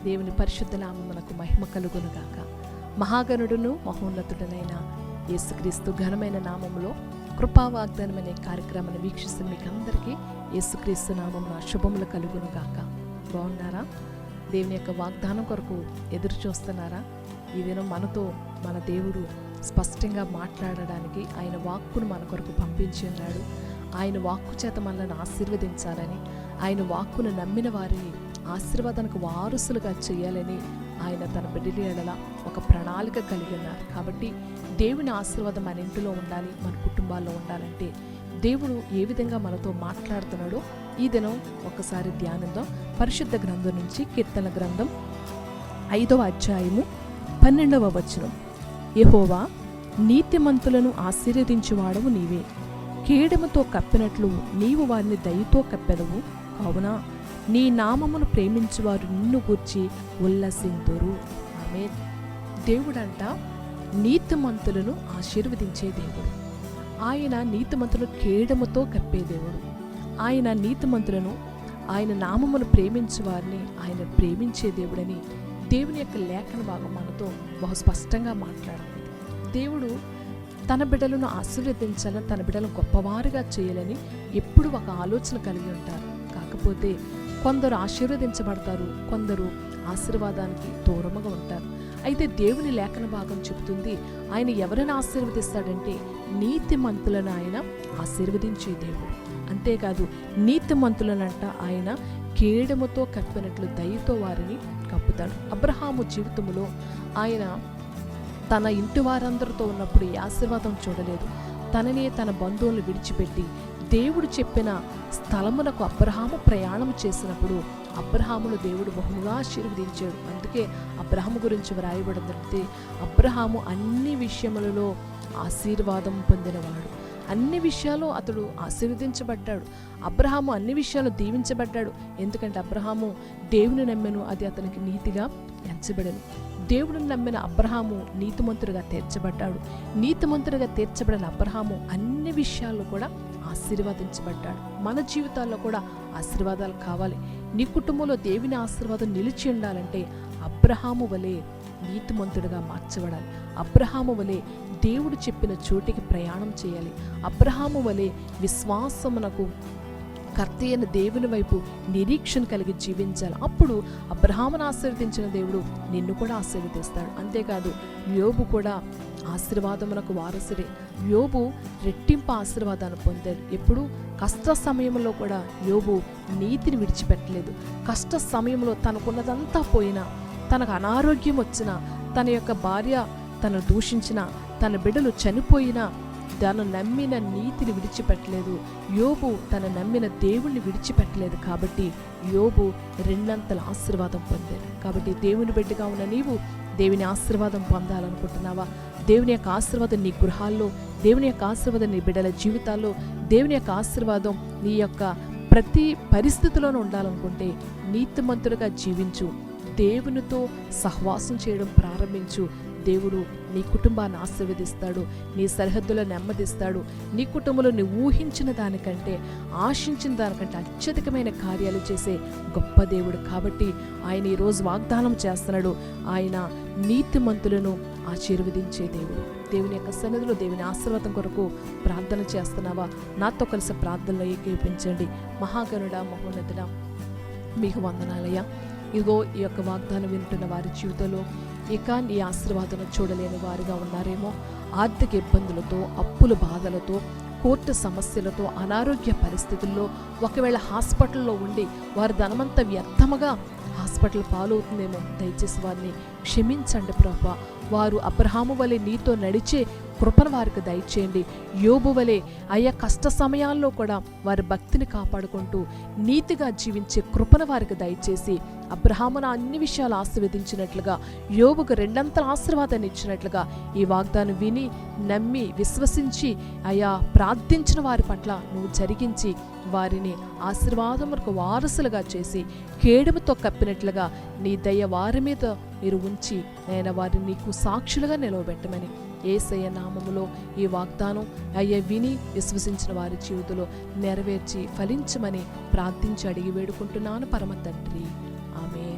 దేవుని పరిశుద్ధ నామమునకు మహిమ కలుగునుగాక. మహాగణుడును మహోన్నతుడనైన యేసుక్రీస్తు ఘనమైన నామములో కృపా వాగ్దానం అనే కార్యక్రమాన్ని వీక్షిస్తున్న మీకు అందరికీ యేసుక్రీస్తు నామమున శుభములు కలుగునుగాక. బాగున్నారా? దేవుని యొక్క వాగ్దానం కొరకు ఎదురు చూస్తున్నారా? ఈ దినం మనతో మన దేవుడు స్పష్టంగా మాట్లాడడానికి ఆయన వాక్కును మన కొరకు పంపించి ఉన్నాడు. ఆయన వాక్కు చేత మనల్ని ఆశీర్వదించాలని, ఆయన వాక్కును నమ్మిన వారిని ఆశీర్వాదానికి వారసులుగా చేయాలని ఆయన తన బిడ్డల ఎడల ఒక ప్రణాళిక కలిగి ఉన్నారు. కాబట్టి దేవుని ఆశీర్వాదం మన ఇంటిలో ఉండాలి, మన కుటుంబాల్లో ఉండాలంటే దేవుడు ఏ విధంగా మనతో మాట్లాడుతున్నాడో ఈ దినం ఒకసారి ధ్యానిద్దాం. పరిశుద్ధ గ్రంథం నుంచి కీర్తన గ్రంథం 5వ అధ్యాయము 12వ వచనం. యెహోవా, నీతిమంతులను ఆశీర్వదించువాడవు నీవే, కేడెముతో కప్పినట్లు నీవు వారిని దయతో కప్పెదవు. కావున నీ నామమును ప్రేమించువారు నిన్ను గూర్చి ఉల్లసింతురు. ఆమేన్. దేవుడంట నీతిమంతులను ఆశీర్వదించే దేవుడు. ఆయన నీతిమంతులను కేడముతో కప్పే దేవుడు. ఆయన నీతిమంతులను, ఆయన నామమును ప్రేమించే వారిని ఆయన ప్రేమించే దేవుడని దేవుని యొక్క లేఖన భాగం మనతో బహు స్పష్టంగా మాట్లాడుతుంది. దేవుడు తన బిడ్డలను ఆశీర్వదించాలని, తన బిడ్డలను గొప్పవారుగా చేయాలని ఎప్పుడు ఒక ఆలోచన కలిగి ఉంటారు. కాకపోతే కొందరు ఆశీర్వదించబడతారు, కొందరు ఆశీర్వాదానికి దూరముగా ఉంటారు. అయితే దేవుని లేఖన భాగం చెబుతుంది, ఆయన ఎవరిని ఆశీర్వదిస్తాడంటే నీతిమంతులను ఆయన ఆశీర్వదించే దేవుడు. అంతేకాదు, నీతిమంతులనంట ఆయన కేడముతో కప్పినట్లు దయతో వారిని కప్పుతాడు. అబ్రహాము జీవితంలో ఆయన తన ఇంటి వారందరితో ఉన్నప్పుడు ఈ ఆశీర్వాదం చూడలేదు. తననే తన బంధువులను విడిచిపెట్టి దేవుడు చెప్పిన స్థలమునకు అబ్రహాము ప్రయాణం చేసినప్పుడు అబ్రహామును దేవుడు బహుగా ఆశీర్వదించాడు. అందుకే అబ్రహాము గురించి వ్రాయబడిందంటే అబ్రహాము అన్ని విషయములలో ఆశీర్వాదం పొందినవాడు. అన్ని విషయాలు అతడు ఆశీర్వదించబడ్డాడు. అబ్రహాము అన్ని విషయాలు దీవించబడ్డాడు. ఎందుకంటే అబ్రహాము దేవుని నమ్మెను, అది అతనికి నీతిగా ఎంచబడను. దేవుడిని నమ్మిన అబ్రహాము నీతిమంతుడిగా తీర్చబడ్డాడు. నీతిమంతుడిగా తీర్చబడిన అబ్రహాము అన్ని విషయాల్లో కూడా ఆశీర్వదించబడ్డాడు. మన జీవితాల్లో కూడా ఆశీర్వాదాలు కావాలి. నీ కుటుంబంలో దేవుని ఆశీర్వాదం నిలిచి ఉండాలంటే అబ్రహాము వలె నీతిమంతుడిగా మార్చబడాలి. అబ్రహాము వలె దేవుడు చెప్పిన చోటికి ప్రయాణం చేయాలి. అబ్రహాము వలె విశ్వాసమునకు కర్త అయిన దేవుని వైపు నిరీక్షణ కలిగి జీవించాలి. అప్పుడు అబ్రహామును ఆశీర్వదించిన దేవుడు నిన్ను కూడా ఆశీర్వదిస్తాడు. అంతేకాదు, యోబు కూడా ఆశీర్వాదమునకు వారసుడే. యోబు రెట్టింపు ఆశీర్వాదాన్ని పొందాడు. ఎప్పుడు కష్ట సమయంలో కూడా యోబు నీతిని విడిచిపెట్టలేదు. కష్ట సమయంలో తనకున్నదంతా పోయినా, తనకు అనారోగ్యం వచ్చినా, తన యొక్క భార్య తను దూషించిన, తన బిడ్డలు చనిపోయినా తను నమ్మిన నీతిని విడిచిపెట్టలేదు. యోబు తన నమ్మిన దేవుణ్ణి విడిచిపెట్టలేదు. కాబట్టి యోబు రెండంతల ఆశీర్వాదం పొందాడు. కాబట్టి దేవుని బిడ్డగా ఉన్న నీవు దేవుని ఆశీర్వాదం పొందాలనుకుంటున్నావా? దేవుని యొక్క ఆశీర్వాదం నీ గృహాల్లో, దేవుని యొక్క ఆశీర్వాదం నీ బిడ్డల జీవితాల్లో, దేవుని యొక్క ఆశీర్వాదం నీ యొక్క ప్రతి పరిస్థితిలోనూ ఉండాలనుకుంటే నీతిమంతుడిగా జీవించు, దేవునితో సహవాసం చేయడం ప్రారంభించు. దేవుడు నీ కుటుంబాన్ని ఆశీర్వదిస్తాడు, నీ సరిహద్దులను నెమ్మదిస్తాడు. నీ కుటుంబంలో నువ్వు ఊహించిన దానికంటే, ఆశించిన దానికంటే అత్యధికమైన కార్యాలు చేసే గొప్ప దేవుడు. కాబట్టి ఆయన ఈరోజు వాగ్దానం చేస్తున్నాడు, ఆయన నీతిమంతులను ఆశీర్వదించే దేవుడు. దేవుని యొక్క సన్నిధిలో దేవుని ఆశీర్వాదం కొరకు ప్రార్థన చేస్తున్నావా? నాతో కలిసి ప్రార్థనలో ఏకీపించండి. మహాగణుడా, మహోన్నతుడా, మీకు వందనాలయ్యా. ఇదిగో ఈ యొక్క వాగ్దానం వింటున్న వారి జీవితంలో ఇక నీ ఆశీర్వాదం చూడలేని వారిగా ఉన్నారేమో. ఆర్థిక ఇబ్బందులతో, అప్పుల బాధలతో, కోర్టు సమస్యలతో, అనారోగ్య పరిస్థితుల్లో, ఒకవేళ హాస్పిటల్లో ఉండి వారి ధనమంతా వ్యర్థముగా హాస్పిటల్ పాలవుతుందేమో. దయచేసి వారిని క్షమించండి ప్రభువా. వారు అబ్రహాము వలె నీతో నడిచే కృపను వారికి దయచేయండి. యోబు వలె అయ్యా కష్ట సమయాల్లో కూడా వారి భక్తిని కాపాడుకుంటూ నీతిగా జీవించే కృపను వారికి దయచేసి అబ్రహామును అన్ని విషయాలు ఆశీర్వదించినట్లుగా, యోబుకు రెండంతల ఆశీర్వాదాన్ని ఇచ్చినట్లుగా ఈ వాగ్దానం విని నమ్మి విశ్వసించి అయ్యా ప్రార్థించిన వారి పట్ల నువ్వు జరిగించి వారిని ఆశీర్వాదములకు వారసులుగా చేసి కేడముతో కప్పినట్లుగా నీ దయ వారి మీద మీరు ఉంచి నేను వారిని నీకు సాక్షులుగా నిలవబెట్టమని యేసయ్య నామములో ఈ వాగ్దానం అయ్యా విని విశ్వసించిన వారి జీవితంలో నెరవేర్చి ఫలించమని ప్రార్థించి అడిగి వేడుకుంటున్నాను పరమ తండ్రి. ఆమేన్.